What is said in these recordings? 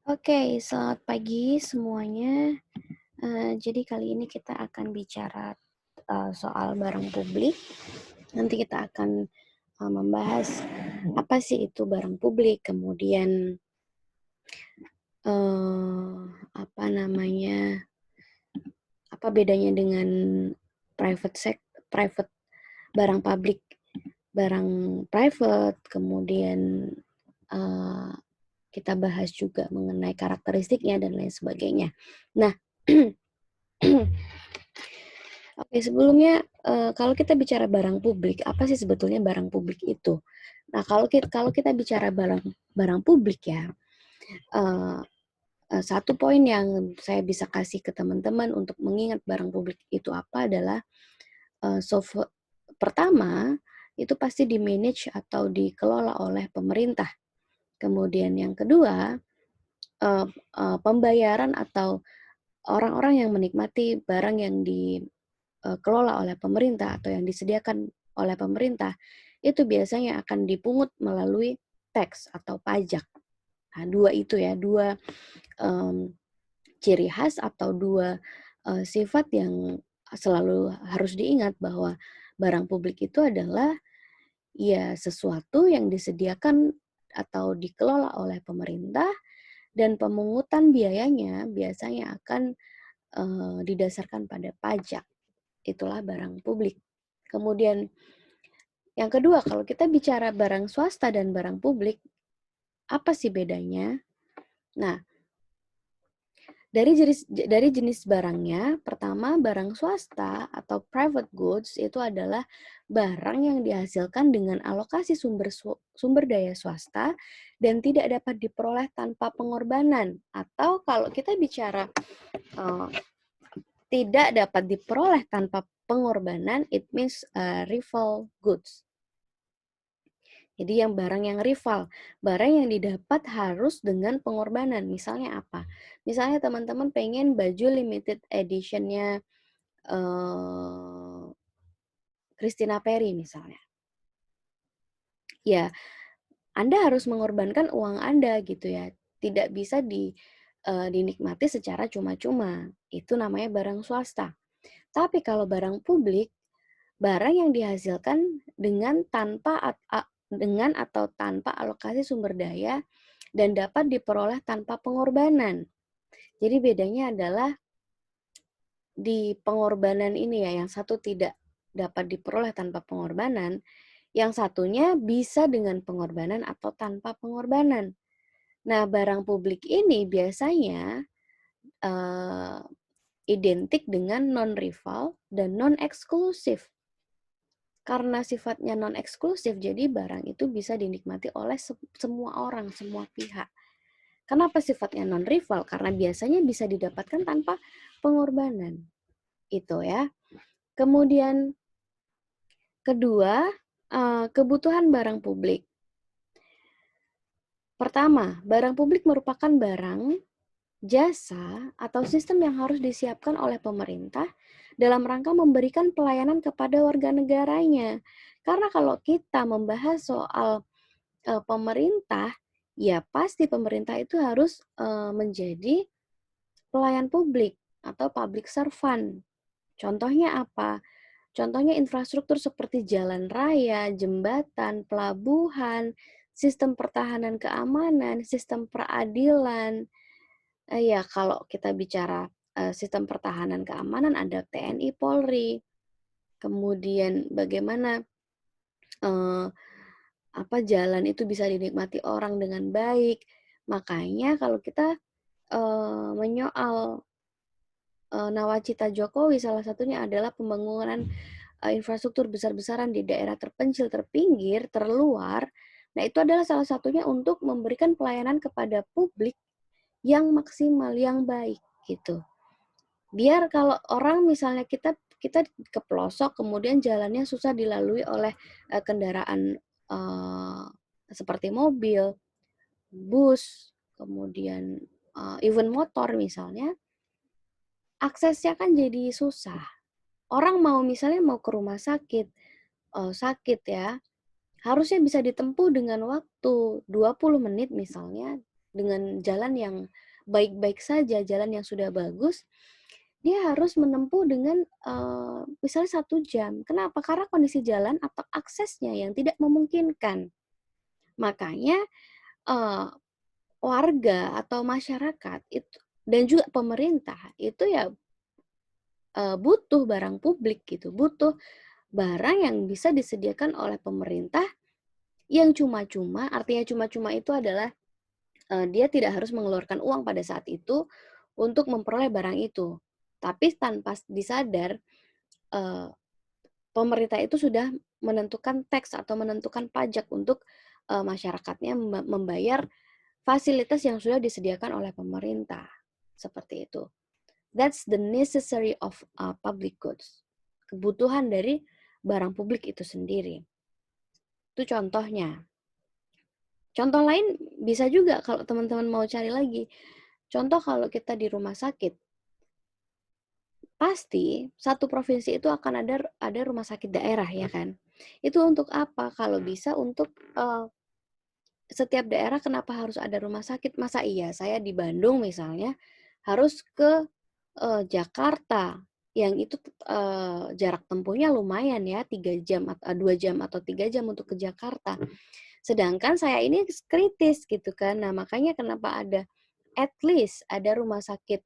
Oke, selamat pagi semuanya. Jadi kali ini kita akan bicara soal barang publik. Nanti kita akan membahas apa sih itu barang publik, kemudian eh, apa namanya, apa bedanya dengan private barang publik, barang private, kemudian eh, kita bahas juga mengenai karakteristiknya dan lain sebagainya. Nah, oke, sebelumnya kalau kita bicara barang publik, apa sih sebetulnya barang publik itu? Nah, kalau kita bicara barang publik ya, uh, satu poin yang saya bisa kasih ke teman-teman untuk mengingat barang publik itu apa adalah uh, pertama itu pasti di-manage atau dikelola oleh pemerintah. Kemudian yang kedua, pembayaran atau orang-orang yang menikmati barang yang dikelola oleh pemerintah atau yang disediakan oleh pemerintah, itu biasanya akan dipungut melalui tax atau pajak. Nah, dua itu ya, dua ciri khas atau dua sifat yang selalu harus diingat bahwa barang publik itu adalah ya sesuatu yang disediakan atau dikelola oleh pemerintah dan pemungutan biayanya biasanya akan didasarkan pada pajak. Itulah barang publik. Kemudian yang kedua, kalau kita bicara barang swasta dan barang publik, apa sih bedanya? Nah, dari jenis barangnya, pertama barang swasta atau private goods itu adalah barang yang dihasilkan dengan alokasi sumber daya swasta dan tidak dapat diperoleh tanpa pengorbanan. Atau kalau kita bicara uh, tidak dapat diperoleh tanpa pengorbanan, it means rival goods. Jadi barang yang rival, barang yang didapat harus dengan pengorbanan. Misalnya apa? Misalnya teman-teman pengen baju limited edition-nya Christina Perry misalnya. Ya, Anda harus mengorbankan uang Anda gitu ya. Tidak bisa dinikmati secara cuma-cuma. Itu namanya barang swasta. Tapi kalau barang publik, barang yang dihasilkan dengan atau tanpa alokasi sumber daya dan dapat diperoleh tanpa pengorbanan. Jadi bedanya adalah di pengorbanan ini ya, yang satu tidak dapat diperoleh tanpa pengorbanan, yang satunya bisa dengan pengorbanan atau tanpa pengorbanan. Nah, barang publik ini biasanya identik dengan non-rival dan non-eksklusif. Karena sifatnya non-eksklusif, jadi barang itu bisa dinikmati oleh semua orang, semua pihak. Kenapa sifatnya non-rival? Karena biasanya bisa didapatkan tanpa pengorbanan. Itu ya. Kemudian kedua, kebutuhan barang publik. Pertama, barang publik merupakan barang, jasa, atau sistem yang harus disiapkan oleh pemerintah dalam rangka memberikan pelayanan kepada warga negaranya. Karena kalau kita membahas soal pemerintah, ya pasti pemerintah itu harus menjadi pelayan publik atau public servant. Contohnya apa? Contohnya infrastruktur seperti jalan raya, jembatan, pelabuhan, sistem pertahanan keamanan, sistem peradilan. Ya kalau kita bicara sistem pertahanan keamanan ada TNI, Polri. Kemudian bagaimana eh, jalan itu bisa dinikmati orang dengan baik. Makanya kalau kita menyoal nawacita Jokowi, salah satunya adalah pembangunan infrastruktur besar-besaran di daerah terpencil, terpinggir, terluar. Nah, itu adalah salah satunya untuk memberikan pelayanan kepada publik yang maksimal, yang baik gitu. Biar kalau orang misalnya kita kita ke pelosok kemudian jalannya susah dilalui oleh kendaraan seperti mobil, bus, kemudian even motor misalnya, aksesnya kan jadi susah. Orang misalnya mau ke rumah sakit, sakit ya, harusnya bisa ditempuh dengan waktu 20 menit misalnya, dengan jalan yang baik-baik saja, jalan yang sudah bagus, dia harus menempuh dengan misalnya 1 jam. Kenapa? Karena kondisi jalan atau aksesnya yang tidak memungkinkan. Makanya warga atau masyarakat itu dan juga pemerintah itu ya butuh barang publik gitu, butuh barang yang bisa disediakan oleh pemerintah yang cuma-cuma. Artinya cuma-cuma itu adalah dia tidak harus mengeluarkan uang pada saat itu untuk memperoleh barang itu. Tapi tanpa disadar, eee, pemerintah itu sudah menentukan tax atau menentukan pajak untuk, masyarakatnya membayar fasilitas yang sudah disediakan oleh pemerintah, seperti itu. That's the necessary of, public goods. Kebutuhan dari barang publik itu sendiri. Itu contohnya. Contoh lain bisa juga kalau teman-teman mau cari lagi. Contoh kalau kita di rumah sakit, pasti satu provinsi itu akan ada rumah sakit daerah ya kan. Itu untuk apa? Kalau bisa untuk setiap daerah kenapa harus ada rumah sakit? Masa iya saya di Bandung misalnya harus ke Jakarta yang itu jarak tempuhnya lumayan ya 3 jam 2 jam atau 3 jam untuk ke Jakarta. Sedangkan saya ini kritis gitu kan. Nah, makanya kenapa ada at least ada rumah sakit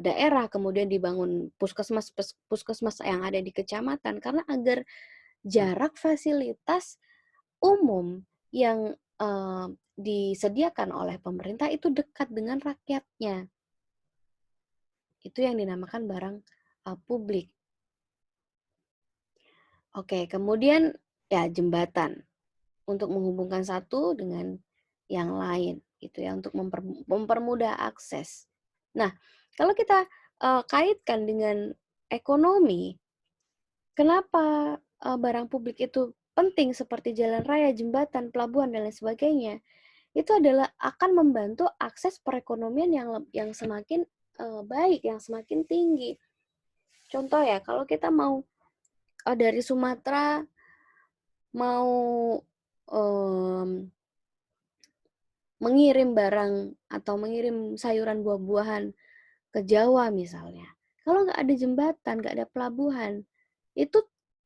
daerah, kemudian dibangun puskesmas yang ada di kecamatan karena agar jarak fasilitas umum yang disediakan oleh pemerintah itu dekat dengan rakyatnya. Itu yang dinamakan barang publik. Oke, kemudian ya jembatan untuk menghubungkan satu dengan yang lain gitu ya, untuk mempermudah akses. Nah, kalau kita kaitkan dengan ekonomi, kenapa barang publik itu penting seperti jalan raya, jembatan, pelabuhan dan lain sebagainya? Itu adalah akan membantu akses perekonomian yang semakin baik, yang semakin tinggi. Contoh ya, kalau kita mau dari Sumatera mau mengirim barang atau mengirim sayuran buah-buahan ke Jawa misalnya. Kalau nggak ada jembatan, nggak ada pelabuhan, itu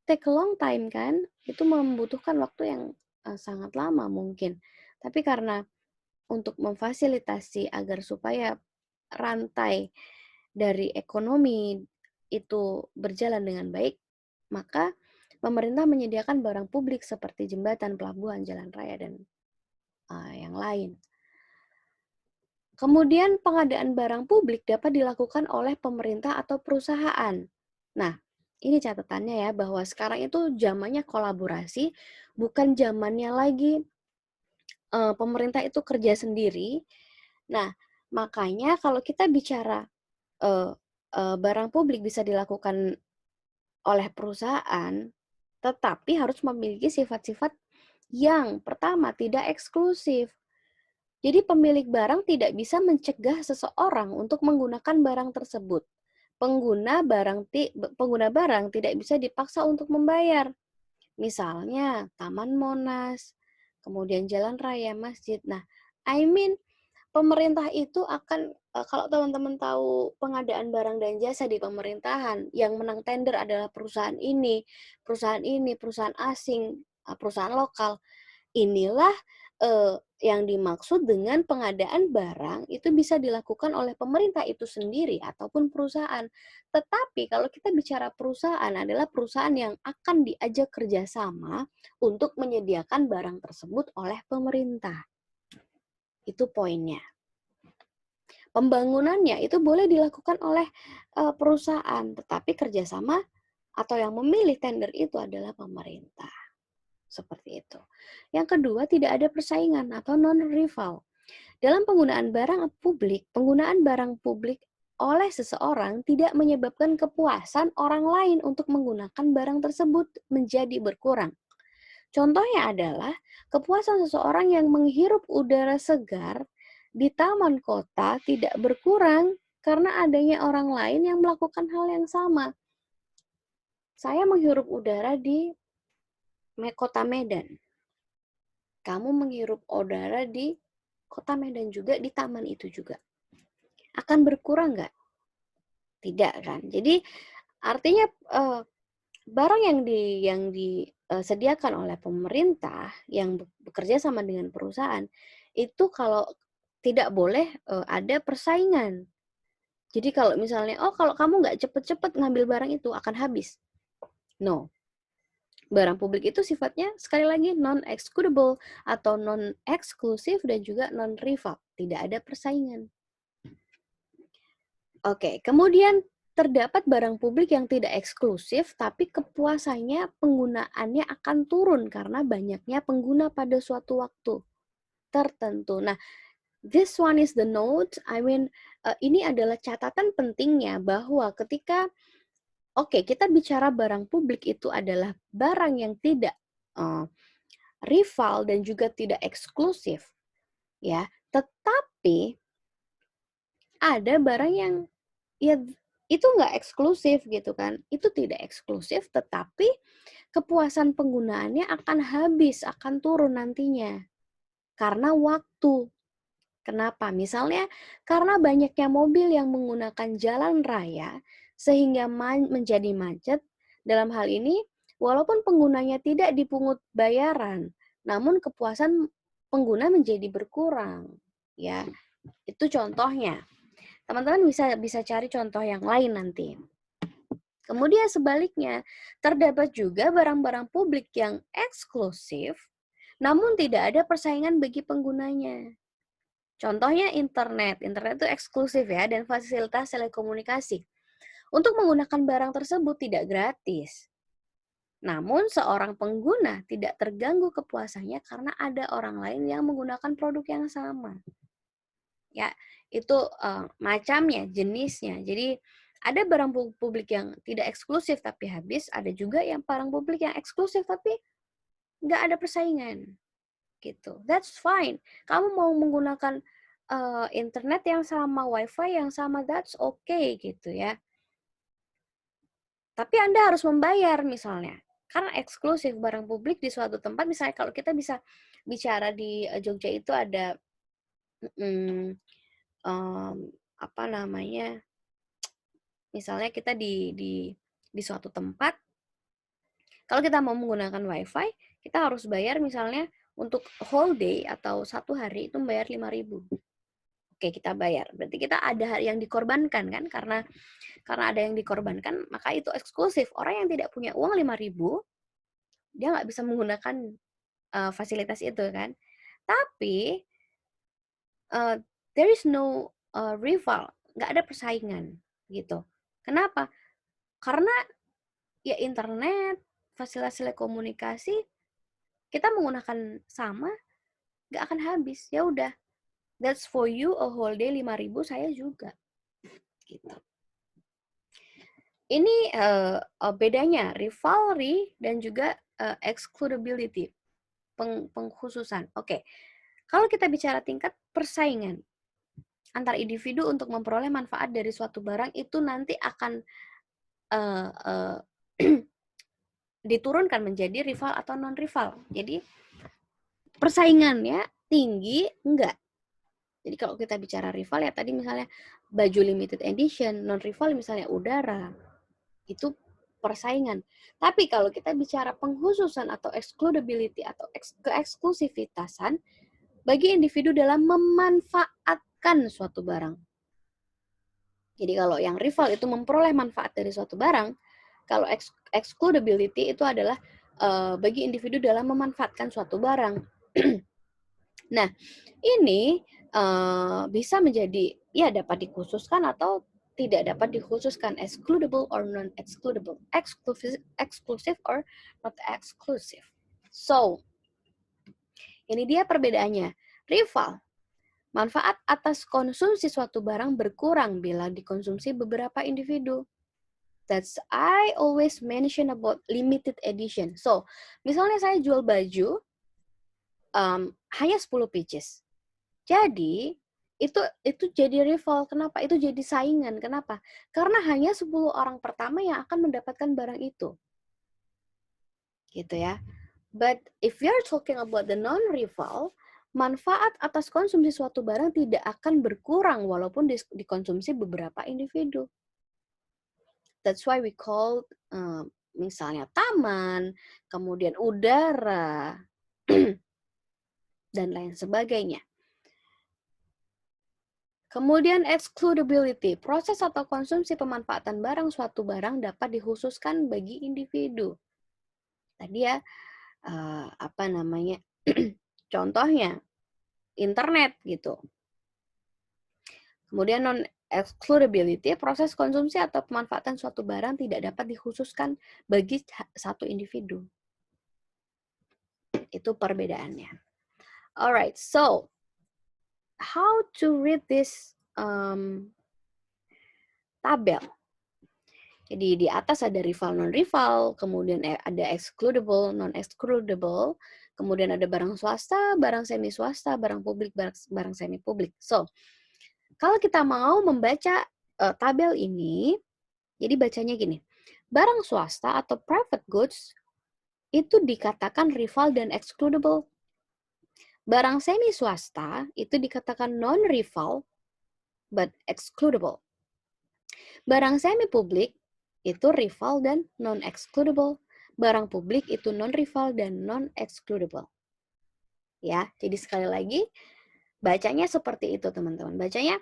take a long time kan? Itu membutuhkan waktu yang sangat lama mungkin. Tapi karena untuk memfasilitasi agar supaya rantai dari ekonomi itu berjalan dengan baik, maka pemerintah menyediakan barang publik seperti jembatan, pelabuhan, jalan raya, dan yang lain. Kemudian pengadaan barang publik dapat dilakukan oleh pemerintah atau perusahaan. Nah, ini catatannya ya, bahwa sekarang itu zamannya kolaborasi, bukan zamannya lagi pemerintah itu kerja sendiri. Nah, makanya kalau kita bicara barang publik bisa dilakukan oleh perusahaan, tetapi harus memiliki sifat-sifat yang pertama tidak eksklusif. Jadi pemilik barang tidak bisa mencegah seseorang untuk menggunakan barang tersebut. Pengguna barang tidak bisa dipaksa untuk membayar. Misalnya Taman Monas, kemudian jalan raya, masjid. Nah, I mean pemerintah itu akan kalau teman-teman tahu pengadaan barang dan jasa di pemerintahan, yang menang tender adalah perusahaan asing, perusahaan lokal. Inilah yang dimaksud dengan pengadaan barang itu bisa dilakukan oleh pemerintah itu sendiri ataupun perusahaan. Tetapi kalau kita bicara perusahaan adalah perusahaan yang akan diajak kerjasama untuk menyediakan barang tersebut oleh pemerintah. Itu poinnya. Pembangunannya itu boleh dilakukan oleh perusahaan, tetapi kerjasama atau yang memilih tender itu adalah pemerintah. Seperti itu. Yang kedua, tidak ada persaingan atau non-rival. Dalam penggunaan barang publik oleh seseorang tidak menyebabkan kepuasan orang lain untuk menggunakan barang tersebut menjadi berkurang. Contohnya adalah kepuasan seseorang yang menghirup udara segar di taman kota tidak berkurang karena adanya orang lain yang melakukan hal yang sama. Saya menghirup udara di kota Medan. Kamu menghirup udara di kota Medan juga, di taman itu juga. Akan berkurang nggak? Tidak kan? Jadi artinya barang yang disediakan oleh pemerintah yang bekerja sama dengan perusahaan itu kalau tidak boleh ada persaingan. Jadi kalau misalnya, oh kalau kamu nggak cepet-cepet ngambil barang itu akan habis. No. Barang publik itu sifatnya sekali lagi non-excludable atau non-eksklusif dan juga non-rival. Tidak ada persaingan. Oke, kemudian terdapat barang publik yang tidak eksklusif, tapi kepuasannya penggunaannya akan turun karena banyaknya pengguna pada suatu waktu tertentu. Nah, this one is the note. Ini adalah catatan pentingnya bahwa ketika kita bicara barang publik itu adalah barang yang tidak rival dan juga tidak eksklusif, ya. Tetapi ada barang yang ya itu nggak eksklusif gitu kan. Itu tidak eksklusif, tetapi kepuasan penggunaannya akan habis, akan turun nantinya. Karena waktu. Kenapa? Misalnya karena banyaknya mobil yang menggunakan jalan raya sehingga menjadi macet. Dalam hal ini, walaupun penggunanya tidak dipungut bayaran, namun kepuasan pengguna menjadi berkurang. Ya, itu contohnya. Teman-teman bisa cari contoh yang lain nanti. Kemudian sebaliknya, terdapat juga barang-barang publik yang eksklusif, namun tidak ada persaingan bagi penggunanya. Contohnya internet. Internet itu eksklusif ya, dan fasilitas telekomunikasi. Untuk menggunakan barang tersebut tidak gratis. Namun seorang pengguna tidak terganggu kepuasannya karena ada orang lain yang menggunakan produk yang sama. Ya, itu macamnya, jenisnya. Jadi ada barang publik yang tidak eksklusif tapi habis, ada juga yang barang publik yang eksklusif tapi nggak ada persaingan. Gitu. That's fine. Kamu mau menggunakan internet yang sama, wifi yang sama, that's okay gitu ya. Tapi Anda harus membayar misalnya. Karena eksklusif barang publik di suatu tempat, misalnya kalau kita bisa bicara di Jogja itu ada apa namanya, misalnya kita di suatu tempat, kalau kita mau menggunakan wifi, kita harus bayar misalnya untuk whole day atau 1 hari itu bayar 5.000. Oke, kita bayar. Berarti kita ada yang dikorbankan kan, karena ada yang dikorbankan, maka itu eksklusif. Orang yang tidak punya uang 5.000, dia nggak bisa menggunakan fasilitas itu kan. Tapi there is no rival, nggak ada persaingan gitu. Kenapa? Karena ya internet, fasilitas telekomunikasi, kita menggunakan sama, nggak akan habis. Ya udah, that's for you a whole day 5.000, saya juga. Gitu. Ini bedanya rivalry dan juga excludability, pengkhususan. Oke, kalau kita bicara tingkat persaingan antar individu untuk memperoleh manfaat dari suatu barang itu nanti akan diturunkan menjadi rival atau non-rival. Jadi persaingannya tinggi enggak. Jadi kalau kita bicara rival ya tadi misalnya baju limited edition, non-rival misalnya udara. Itu persaingan. Tapi kalau kita bicara pengkhususan atau excludability atau keeksklusivitasan bagi individu dalam memanfaatkan suatu barang. Jadi kalau yang rival itu memperoleh manfaat dari suatu barang, kalau excludability itu adalah bagi individu dalam memanfaatkan suatu barang. Nah, ini bisa menjadi ya dapat dikhususkan atau tidak dapat dikhususkan, excludable or non-excludable, exclusive or not exclusive. So, ini dia perbedaannya. Rival, manfaat atas konsumsi suatu barang berkurang bila dikonsumsi beberapa individu. That's I always mention about limited edition. So, misalnya saya jual baju hanya 10 pieces. Jadi, itu jadi rival. Kenapa? Itu jadi saingan. Kenapa? Karena hanya 10 orang pertama yang akan mendapatkan barang itu. Gitu ya. But if we are talking about the non-rival, manfaat atas konsumsi suatu barang tidak akan berkurang walaupun dikonsumsi beberapa individu. That's why we call misalnya taman, kemudian udara, dan lain sebagainya. Kemudian excludability, proses atau konsumsi pemanfaatan barang suatu barang dapat dikhususkan bagi individu. Tadi ya, apa namanya, contohnya internet gitu. Kemudian non-excludability, proses konsumsi atau pemanfaatan suatu barang tidak dapat dikhususkan bagi satu individu. Itu perbedaannya. Alright, so how to read this tabel? Jadi di atas ada rival non-rival, kemudian ada excludable, non-excludable, kemudian ada barang swasta, barang semi swasta, barang publik, barang semi publik. So, kalau kita mau membaca tabel ini, jadi bacanya gini. Barang swasta atau private goods itu dikatakan rival dan excludable. Barang semi swasta itu dikatakan non-rival but excludable. Barang semi publik itu rival dan non-excludable. Barang publik itu non-rival dan non-excludable. Ya, jadi sekali lagi bacanya seperti itu teman-teman. Bacanya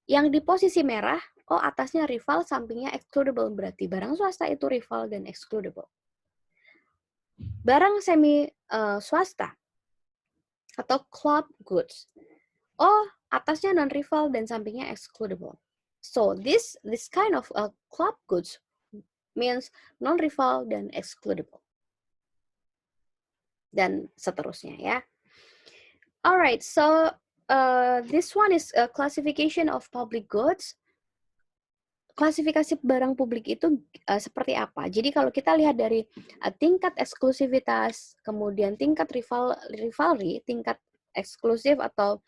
yang di posisi merah, oh atasnya rival, sampingnya excludable. Berarti barang swasta itu rival dan excludable. Barang semi swasta atau club goods, oh atasnya non-rival dan sampingnya excludable. So this kind of club goods means non-rival dan excludable. Dan seterusnya ya. Alright, so this one is a classification of public goods. Klasifikasi barang publik itu seperti apa? Jadi kalau kita lihat dari tingkat eksklusivitas, kemudian tingkat rivalry, tingkat eksklusif atau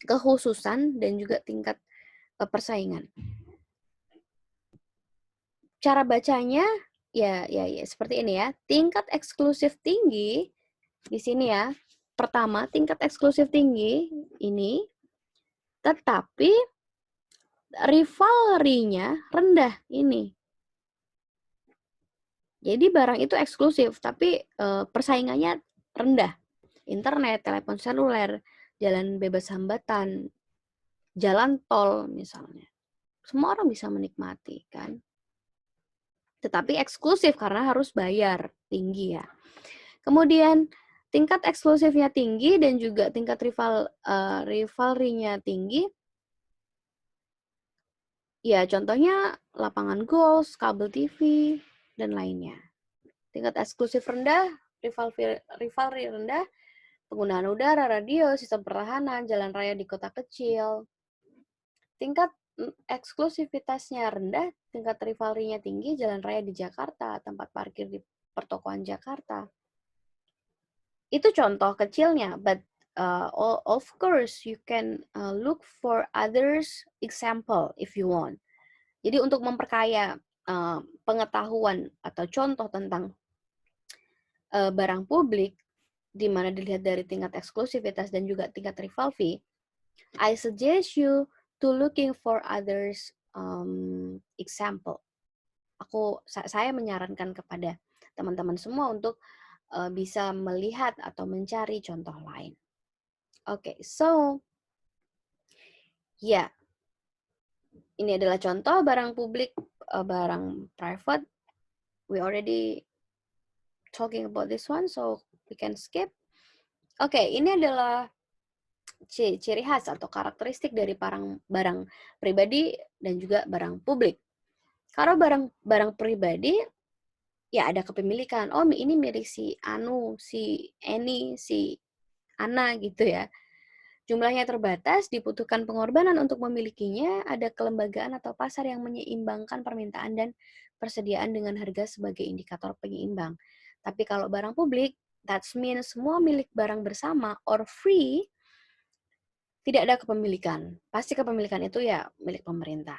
kekhususan, dan juga tingkat persaingan. Cara bacanya ya seperti ini ya. Tingkat eksklusif tinggi di sini ya. Pertama, tingkat eksklusif tinggi ini, tetapi rivalry-nya rendah ini. Jadi barang itu eksklusif, tapi persaingannya rendah. Internet, telepon seluler, jalan bebas hambatan, jalan tol misalnya. Semua orang bisa menikmati kan. Tetapi eksklusif karena harus bayar tinggi ya. Kemudian tingkat eksklusifnya tinggi dan juga tingkat rivalry-nya tinggi. Ya contohnya lapangan golf, kabel TV, dan lainnya. Tingkat eksklusif rendah, rivalry rendah, penggunaan udara, radio, sistem pertahanan, jalan raya di kota kecil. Tingkat eksklusivitasnya rendah, tingkat rivalry-nya tinggi, jalan raya di Jakarta, tempat parkir di pertokoan Jakarta. Itu contoh kecilnya, but of course you can look for others example if you want. Jadi untuk memperkaya pengetahuan atau contoh tentang barang publik, di mana dilihat dari tingkat eksklusivitas dan juga tingkat rivalry, I suggest you to looking for others example. Saya menyarankan kepada teman-teman semua untuk bisa melihat atau mencari contoh lain. Oke, so ya, ini adalah contoh barang publik, barang private. We already talking about this one, so we can skip. Oke, ini adalah ciri khas atau karakteristik dari barang pribadi dan juga barang publik. Kalau barang pribadi, ya ada kepemilikan. Oh, ini milik si Anu, si Eni, si Ana gitu ya. Jumlahnya terbatas, dibutuhkan pengorbanan untuk memilikinya, ada kelembagaan atau pasar yang menyeimbangkan permintaan dan persediaan dengan harga sebagai indikator penyeimbang. Tapi kalau barang publik, that means semua milik barang bersama or free, tidak ada kepemilikan. Pasti kepemilikan itu ya milik pemerintah.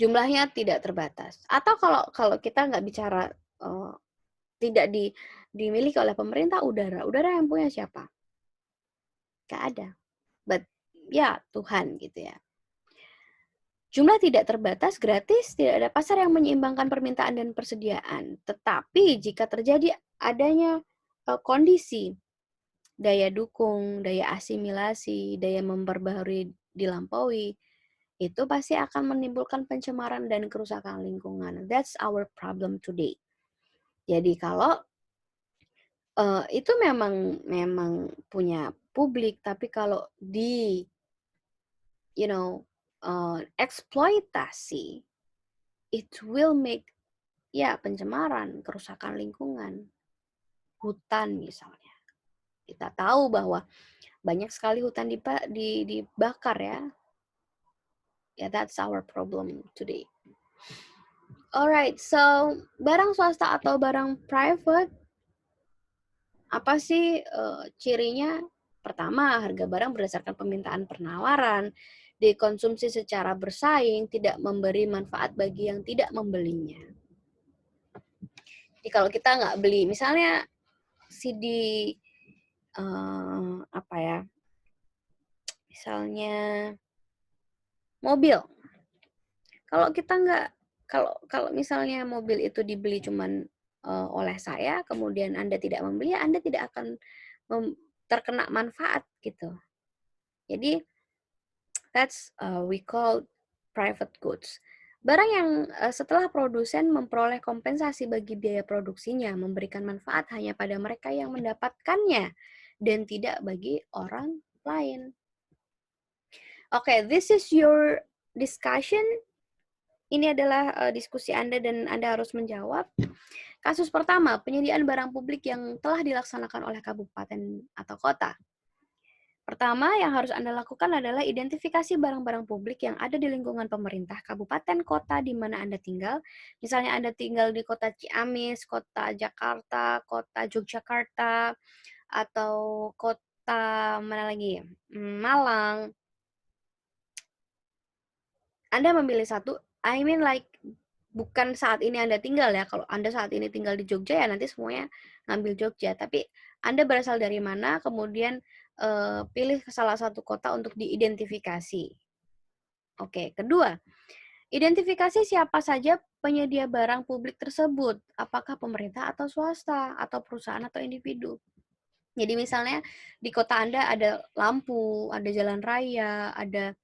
Jumlahnya tidak terbatas. Atau kalau kita nggak bicara tidak dimiliki oleh pemerintah udara. Udara yang punya siapa? Nggak ada. But ya Tuhan gitu ya. Jumlah tidak terbatas, gratis, tidak ada pasar yang menyeimbangkan permintaan dan persediaan. Tetapi jika terjadi adanya kondisi daya dukung, daya asimilasi, daya memperbaharui dilampaui, itu pasti akan menimbulkan pencemaran dan kerusakan lingkungan. That's our problem today. Jadi kalau itu memang punya publik, tapi kalau di eksploitasi, it will make pencemaran, kerusakan lingkungan, hutan misalnya. Kita tahu bahwa banyak sekali hutan dibakar ya. Ya, that's our problem today. Alright, so barang swasta atau barang private, apa sih cirinya? Pertama, harga barang berdasarkan permintaan penawaran, dikonsumsi secara bersaing, tidak memberi manfaat bagi yang tidak membelinya. Jadi kalau kita nggak beli, misalnya CD misalnya mobil. Kalau kita nggak, kalau misalnya mobil itu dibeli cuman oleh saya, kemudian Anda tidak membeli, Anda tidak akan terkena manfaat gitu. Jadi that's we call private goods. Barang yang setelah produsen memperoleh kompensasi bagi biaya produksinya, memberikan manfaat hanya pada mereka yang mendapatkannya dan tidak bagi orang lain. Oke, this is your discussion. Ini adalah diskusi Anda dan Anda harus menjawab. Kasus pertama, penyediaan barang publik yang telah dilaksanakan oleh kabupaten atau kota. Pertama, yang harus Anda lakukan adalah identifikasi barang-barang publik yang ada di lingkungan pemerintah, kabupaten, kota di mana Anda tinggal. Misalnya Anda tinggal di kota Ciamis, kota Jakarta, kota Yogyakarta, atau kota mana lagi? Malang. Anda memilih satu, I mean like bukan saat ini Anda tinggal ya. Kalau Anda saat ini tinggal di Jogja ya nanti semuanya ngambil Jogja. Tapi Anda berasal dari mana, kemudian pilih salah satu kota untuk diidentifikasi. Oke, kedua, identifikasi siapa saja penyedia barang publik tersebut. Apakah pemerintah atau swasta, atau perusahaan atau individu. Jadi misalnya di kota Anda ada lampu, ada jalan raya, ada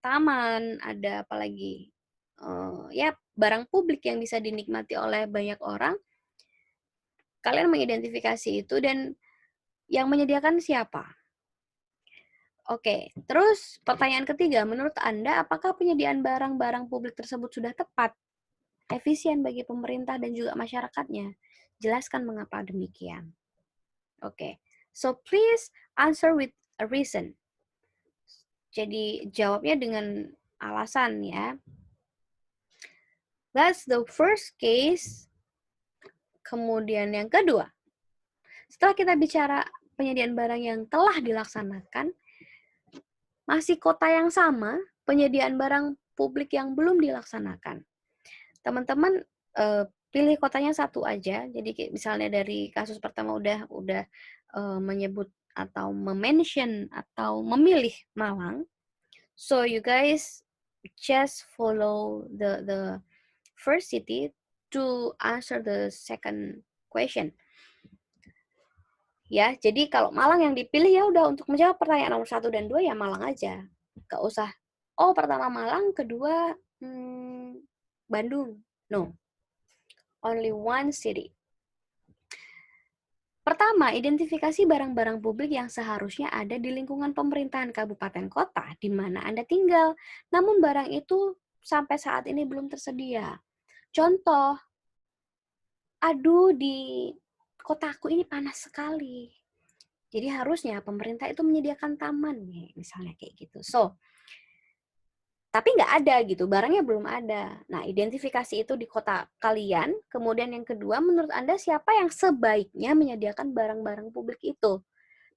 taman, ada apa lagi? Ya barang publik yang bisa dinikmati oleh banyak orang. Kalian mengidentifikasi itu dan yang menyediakan siapa? Oke, terus pertanyaan ketiga, menurut Anda apakah penyediaan barang-barang publik tersebut sudah tepat, efisien bagi pemerintah dan juga masyarakatnya? Jelaskan mengapa demikian. Oke, so please answer with a reason. Jadi jawabnya dengan alasan ya. That's the first case. Kemudian yang kedua, setelah kita bicara penyediaan barang yang telah dilaksanakan, masih kota yang sama, penyediaan barang publik yang belum dilaksanakan. Teman-teman pilih kotanya satu aja. Jadi misalnya dari kasus pertama udah menyebut atau mention atau memilih Malang. So you guys just follow the first city to answer the second question. Ya, jadi kalau Malang yang dipilih ya udah untuk menjawab pertanyaan nomor 1 dan 2 ya Malang aja. Gak usah, pertama Malang, kedua Bandung. No. Only one city. Pertama, identifikasi barang-barang publik yang seharusnya ada di lingkungan pemerintahan kabupaten kota di mana Anda tinggal. Namun barang itu sampai saat ini belum tersedia. Contoh, aduh di kotaku ini panas sekali. Jadi harusnya pemerintah itu menyediakan taman, misalnya kayak gitu. So, tapi nggak ada gitu, barangnya belum ada. Nah, identifikasi itu di kota kalian. Kemudian yang kedua, menurut Anda siapa yang sebaiknya menyediakan barang-barang publik itu?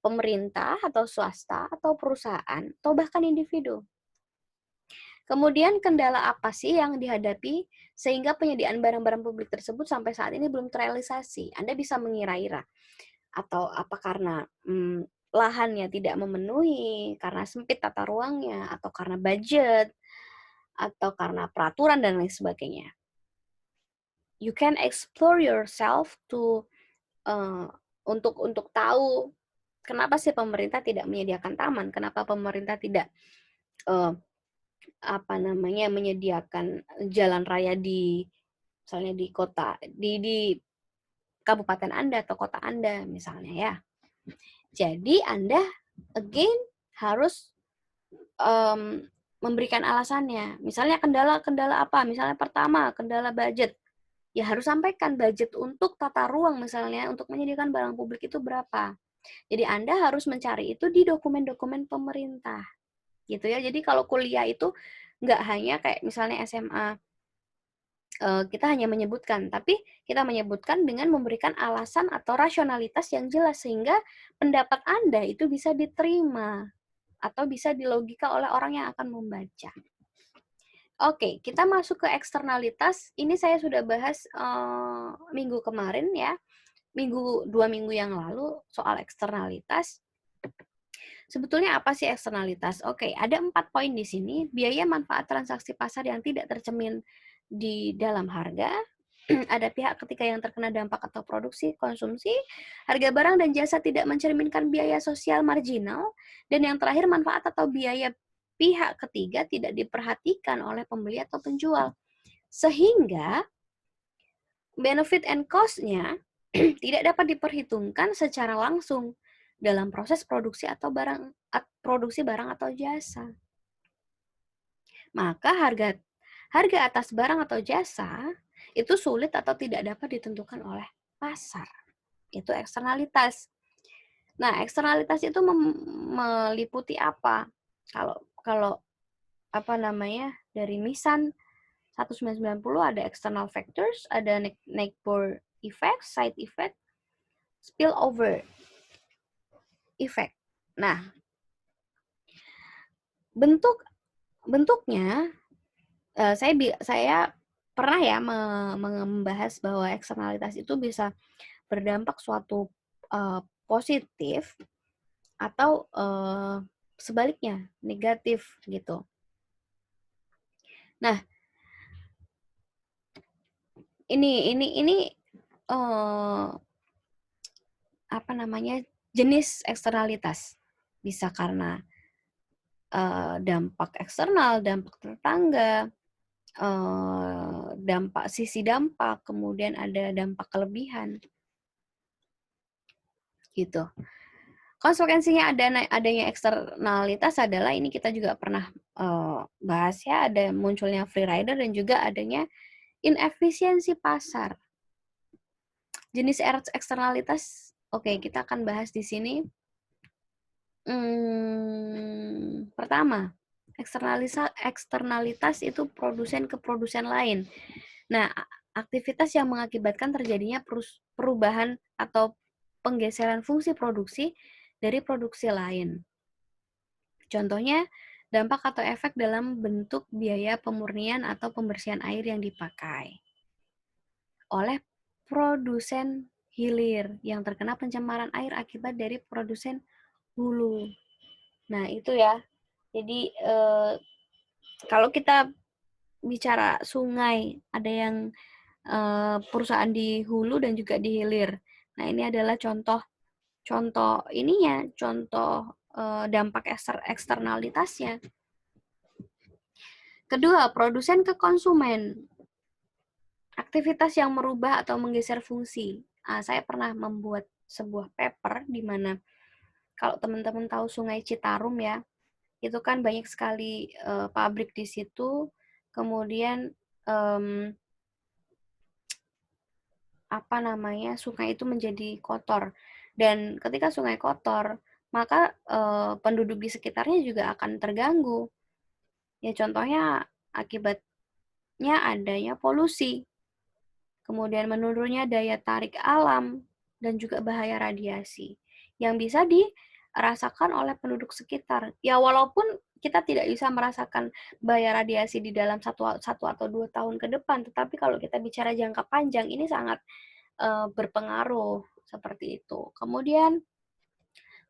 Pemerintah atau swasta atau perusahaan atau bahkan individu? Kemudian kendala apa sih yang dihadapi sehingga penyediaan barang-barang publik tersebut sampai saat ini belum terrealisasi? Anda bisa mengira-ira. Atau apa karena lahannya tidak memenuhi, karena sempit tata ruangnya, atau karena budget, atau karena peraturan dan lain sebagainya. You can explore yourself to untuk tahu kenapa sih pemerintah tidak menyediakan taman, kenapa pemerintah tidak menyediakan jalan raya di misalnya di kota di kabupaten Anda atau kota Anda misalnya ya. Jadi Anda again harus memberikan alasannya. Misalnya kendala apa? Misalnya pertama, kendala budget. Ya harus sampaikan budget untuk tata ruang misalnya, untuk menyediakan barang publik itu berapa. Jadi Anda harus mencari itu di dokumen-dokumen pemerintah. Gitu ya. Jadi kalau kuliah itu nggak hanya kayak misalnya SMA, kita hanya menyebutkan, tapi kita menyebutkan dengan memberikan alasan atau rasionalitas yang jelas, sehingga pendapat Anda itu bisa diterima atau bisa dilogika oleh orang yang akan membaca. Oke, kita masuk ke eksternalitas. Ini saya sudah bahas minggu kemarin ya, 2 minggu yang lalu soal eksternalitas. Sebetulnya apa sih eksternalitas? Oke, ada 4 poin di sini. Biaya manfaat transaksi pasar yang tidak tercermin di dalam harga. Ada pihak ketiga yang terkena dampak atau produksi, konsumsi. Harga barang dan jasa tidak mencerminkan biaya sosial marginal. Dan yang terakhir, manfaat atau biaya pihak ketiga tidak diperhatikan oleh pembeli atau penjual. Sehingga benefit and cost-nya tidak dapat diperhitungkan secara langsung dalam proses produksi barang atau jasa. Maka harga atas barang atau jasa itu sulit atau tidak dapat ditentukan oleh pasar. Itu eksternalitas. Nah, eksternalitas itu meliputi apa? Kalau dari Misan 1990 ada external factors, ada neighbor effect, side effect, spillover effect. Nah, bentuknya saya pernah ya membahas bahwa eksternalitas itu bisa berdampak suatu positif atau sebaliknya negatif gitu. Nah, ini jenis eksternalitas. Bisa karena dampak eksternal, dampak tetangga, sisi dampak, kemudian ada dampak kelebihan. Gitu. Konsekuensinya adanya eksternalitas adalah, ini kita juga pernah bahas ya, ada munculnya free rider dan juga adanya inefisiensi pasar. Jenis eksternalitas, oke, kita akan bahas di sini. Pertama, eksternalitas itu produsen ke produsen lain. Nah, aktivitas yang mengakibatkan terjadinya perubahan atau penggeseran fungsi produksi dari produksi lain. Contohnya, dampak atau efek dalam bentuk biaya pemurnian atau pembersihan air yang dipakai oleh produsen hilir yang terkena pencemaran air akibat dari produsen hulu. Nah, itu ya. Jadi, kalau kita bicara sungai, ada yang perusahaan di hulu dan juga di hilir. Nah, ini adalah contoh dampak eksternalitasnya. Kedua, produsen ke konsumen. Aktivitas yang merubah atau menggeser fungsi. Saya pernah membuat sebuah paper di mana kalau teman-teman tahu Sungai Citarum ya, itu kan banyak sekali pabrik di situ. Kemudian sungai itu menjadi kotor. Dan ketika sungai kotor, maka penduduk di sekitarnya juga akan terganggu. Ya contohnya akibatnya adanya polusi. Kemudian menurunnya daya tarik alam dan juga bahaya radiasi yang bisa dirasakan oleh penduduk sekitar. Ya walaupun kita tidak bisa merasakan bahaya radiasi di dalam satu atau 2 tahun ke depan, tetapi kalau kita bicara jangka panjang ini sangat berpengaruh seperti itu. Kemudian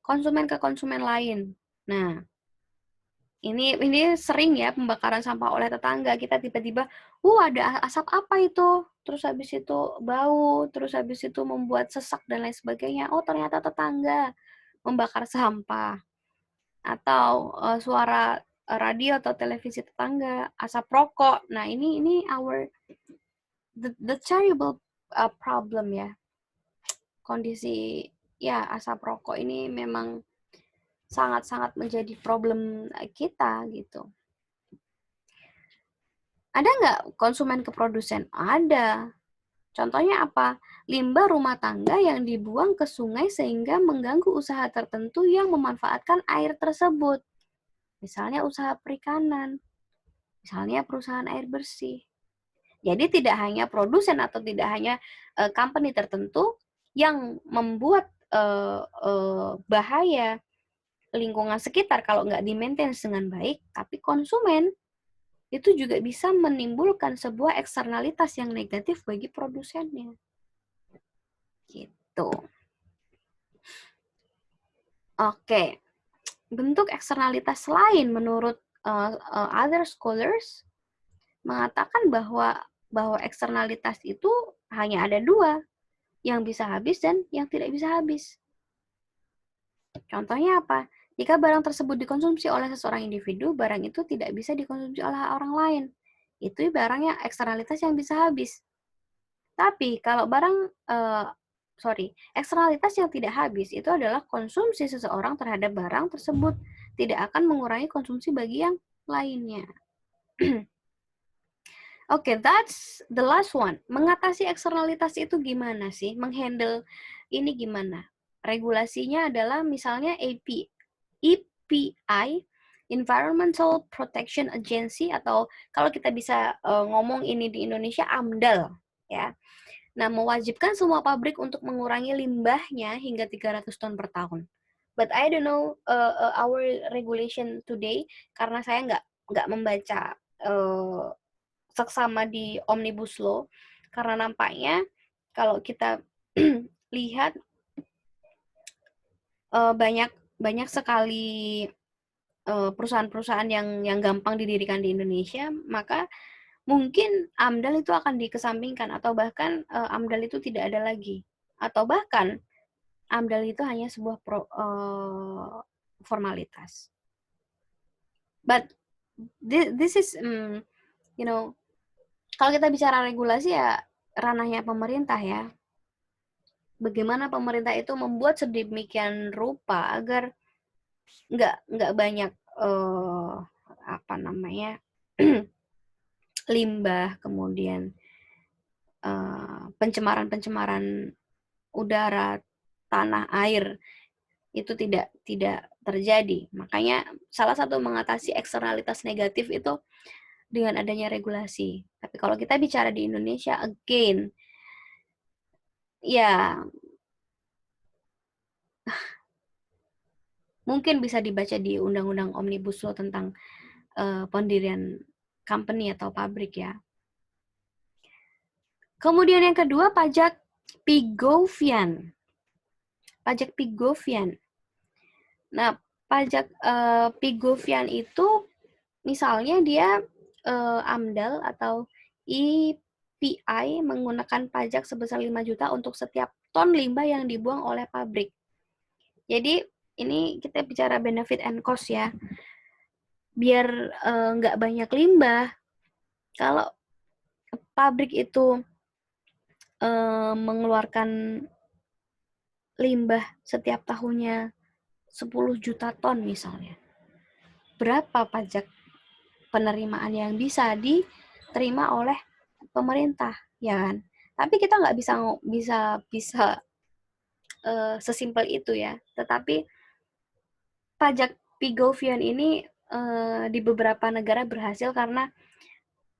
konsumen ke konsumen lain. Nah, ini sering ya pembakaran sampah oleh tetangga. Kita tiba-tiba, ada asap apa itu? Terus habis itu bau, terus habis itu membuat sesak dan lain sebagainya. Oh, ternyata tetangga membakar sampah. Atau suara radio atau televisi tetangga, asap rokok. Nah, ini the terrible problem ya. Kondisi ya asap rokok ini memang sangat-sangat menjadi problem kita gitu. Ada nggak konsumen ke produsen? Ada. Contohnya apa? Limbah rumah tangga yang dibuang ke sungai sehingga mengganggu usaha tertentu yang memanfaatkan air tersebut. Misalnya usaha perikanan, misalnya perusahaan air bersih. Jadi tidak hanya produsen atau tidak hanya company tertentu yang membuat bahaya lingkungan sekitar kalau nggak di-maintain dengan baik, tapi konsumen itu juga bisa menimbulkan sebuah eksternalitas yang negatif bagi produsennya. Gitu. Oke. Bentuk eksternalitas lain menurut other scholars mengatakan bahwa eksternalitas itu hanya ada 2, yang bisa habis dan yang tidak bisa habis. Contohnya apa? Jika barang tersebut dikonsumsi oleh seseorang individu, barang itu tidak bisa dikonsumsi oleh orang lain. Itu barangnya eksternalitas yang bisa habis. Tapi kalau eksternalitas yang tidak habis itu adalah konsumsi seseorang terhadap barang tersebut tidak akan mengurangi konsumsi bagi yang lainnya. Oke, that's the last one. Mengatasi eksternalitas itu gimana sih? Menghandle ini gimana? Regulasinya adalah misalnya EPI, Environmental Protection Agency, atau kalau kita bisa ngomong ini di Indonesia, AMDAL, ya. Nah, mewajibkan semua pabrik untuk mengurangi limbahnya hingga 300 ton per tahun. But I don't know our regulation today karena saya nggak membaca seksama di Omnibus Law, karena nampaknya kalau kita lihat banyak sekali perusahaan-perusahaan yang gampang didirikan di Indonesia, maka mungkin AMDAL itu akan dikesampingkan atau bahkan AMDAL itu tidak ada lagi, atau bahkan AMDAL itu hanya sebuah formalitas. But this is kalau kita bicara regulasi ya ranahnya pemerintah ya. Bagaimana pemerintah itu membuat sedemikian rupa agar nggak banyak limbah, kemudian pencemaran udara, tanah, air itu tidak terjadi. Makanya salah satu mengatasi eksternalitas negatif itu dengan adanya regulasi. Tapi kalau kita bicara di Indonesia, again, ya mungkin bisa dibaca di Undang-Undang Omnibus Law tentang pendirian company atau pabrik ya. Kemudian yang kedua, pajak Pigovian. Pajak Pigovian. Nah, pajak Pigovian itu misalnya dia AMDAL atau EPI menggunakan pajak sebesar 5 juta untuk setiap ton limbah yang dibuang oleh pabrik. Jadi ini kita bicara benefit and cost ya. Biar nggak banyak limbah, kalau pabrik itu mengeluarkan limbah setiap tahunnya 10 juta ton misalnya, berapa pajak penerimaan yang bisa diterima oleh pemerintah, ya kan? Tapi kita nggak bisa sesimpel itu ya. Tetapi pajak Pigovian ini di beberapa negara berhasil karena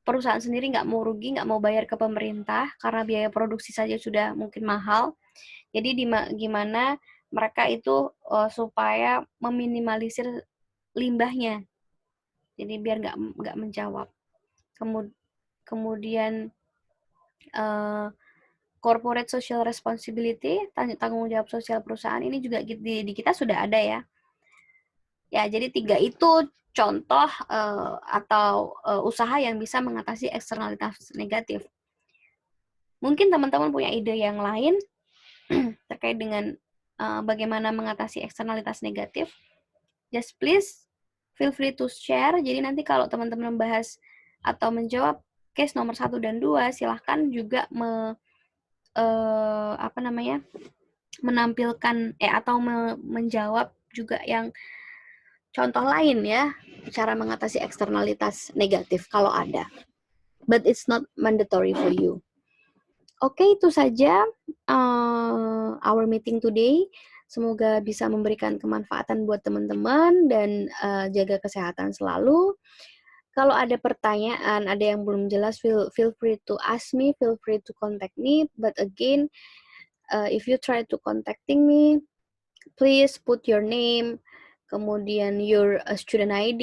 perusahaan sendiri nggak mau rugi, nggak mau bayar ke pemerintah karena biaya produksi saja sudah mungkin mahal. Jadi gimana mereka itu supaya meminimalisir limbahnya. Jadi biar nggak menjawab. Kemudian corporate social responsibility, tanggung jawab sosial perusahaan, ini juga di kita sudah ada ya. Ya, jadi 3 itu contoh atau usaha yang bisa mengatasi eksternalitas negatif. Mungkin teman-teman punya ide yang lain terkait dengan bagaimana mengatasi eksternalitas negatif. Just please feel free to share. Jadi nanti kalau teman-teman membahas atau menjawab case nomor 1 dan 2, silahkan juga menampilkan atau menjawab juga yang contoh lain ya, cara mengatasi eksternalitas negatif kalau ada. But it's not mandatory for you. Oke, itu saja our meeting today. Semoga bisa memberikan kemanfaatan buat teman-teman dan jaga kesehatan selalu. Kalau ada pertanyaan, ada yang belum jelas, feel free to ask me, feel free to contact me. But again, if you try to contacting me, please put your name, kemudian your student ID,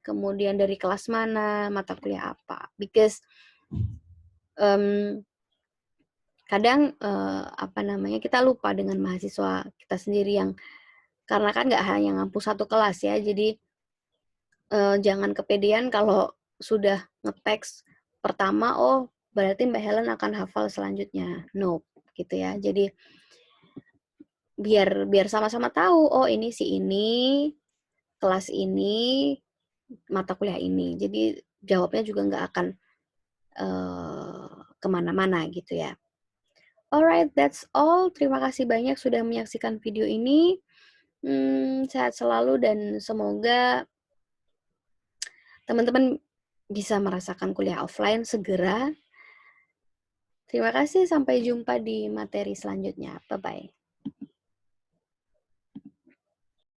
kemudian dari kelas mana, mata kuliah apa. Because kadang kita lupa dengan mahasiswa kita sendiri yang karena kan nggak hanya ngampu satu kelas ya, jadi jangan kepedean kalau sudah ngeteks pertama, oh berarti Mbak Helen akan hafal selanjutnya. No, gitu ya. Jadi biar sama-sama tahu, oh ini si ini, kelas ini, mata kuliah ini. Jadi jawabnya juga nggak akan kemana-mana gitu ya. Alright, that's all. Terima kasih banyak sudah menyaksikan video ini. Sehat selalu dan semoga teman-teman bisa merasakan kuliah offline segera. Terima kasih, sampai jumpa di materi selanjutnya. Bye-bye.